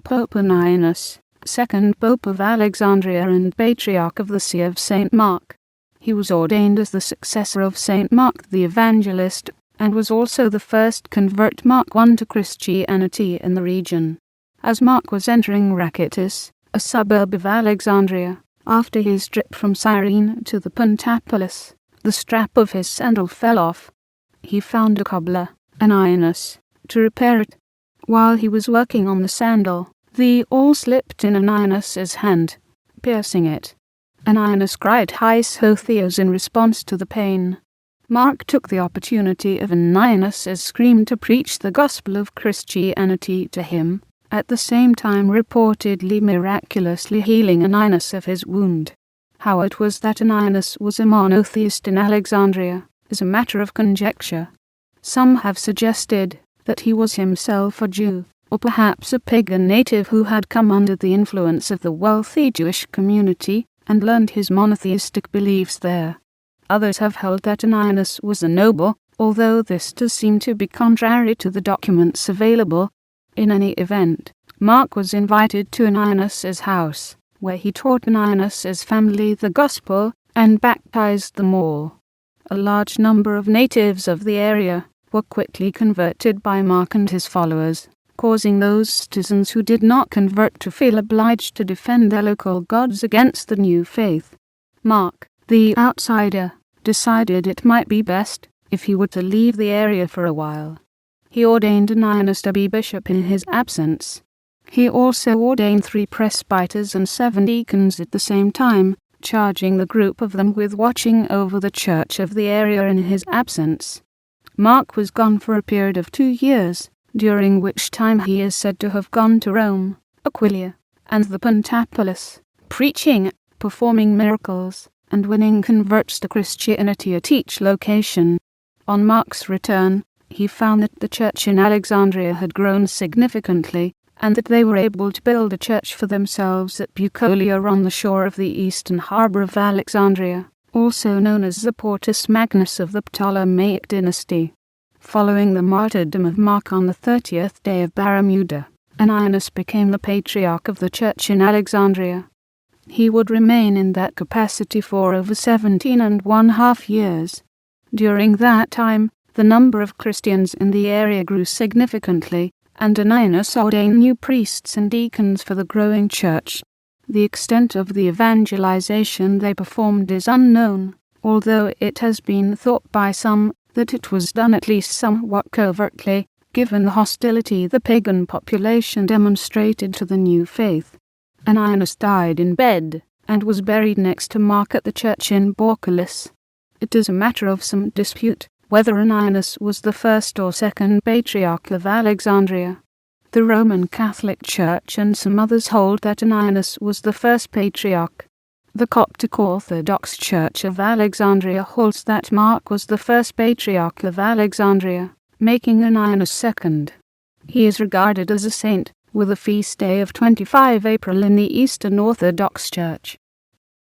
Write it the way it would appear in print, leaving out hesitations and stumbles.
Pope Anianus, second Pope of Alexandria and Patriarch of the See of Saint Mark. He was ordained as the successor of Saint Mark the Evangelist, and was also the first convert Mark I to Christianity in the region. As Mark was entering Rakotis, a suburb of Alexandria, after his trip from Cyrene to the Pentapolis, the strap of his sandal fell off. He found a cobbler, Anianus, to repair it. While he was working on the sandal, the awl slipped in Anianus's hand, piercing it. Anianus cried Heis ho Theos in response to the pain. Mark took the opportunity of Anianus's scream to preach the gospel of Christianity to him, at the same time reportedly miraculously healing Anianus of his wound. How it was that Anianus was a monotheist in Alexandria is a matter of conjecture. Some have suggested that he was himself a Jew, or perhaps a pagan native who had come under the influence of the wealthy Jewish community and learned his monotheistic beliefs there. Others have held that Anianus was a noble, although this does seem to be contrary to the documents available. In any event, Mark was invited to Anianus's house, where he taught Anianus's family the gospel and baptized them all. A large number of natives of the area were quickly converted by Mark and his followers, causing those citizens who did not convert to feel obliged to defend their local gods against the new faith. Mark, the outsider, decided it might be best if he were to leave the area for a while. He ordained Anianus to be bishop in his absence. He also ordained 3 presbyters and 7 deacons at the same time, charging the group of them with watching over the church of the area in his absence. Mark was gone for a period of 2 years, during which time he is said to have gone to Rome, Aquileia, and the Pentapolis, preaching, performing miracles, and winning converts to Christianity at each location. On Mark's return, he found that the church in Alexandria had grown significantly, and that they were able to build a church for themselves at Bucolia on the shore of the eastern harbour of Alexandria, also known as the Portus Magnus of the Ptolemaic dynasty. Following the martyrdom of Mark on the 30th day of Bermuda, Anianus became the patriarch of the church in Alexandria. He would remain in that capacity for over 17½ years. During that time, the number of Christians in the area grew significantly, and Anianus ordained new priests and deacons for the growing church. The extent of the evangelization they performed is unknown, although it has been thought by some that it was done at least somewhat covertly, given the hostility the pagan population demonstrated to the new faith. Anianus died in bed, and was buried next to Mark at the church in Pentapolis. It is a matter of some dispute whether Anianus was the first or second patriarch of Alexandria. The Roman Catholic Church and some others hold that Anianus was the first patriarch. The Coptic Orthodox Church of Alexandria holds that Mark was the first patriarch of Alexandria, making Anianus second. He is regarded as a saint, with a feast day of 25 April in the Eastern Orthodox Church.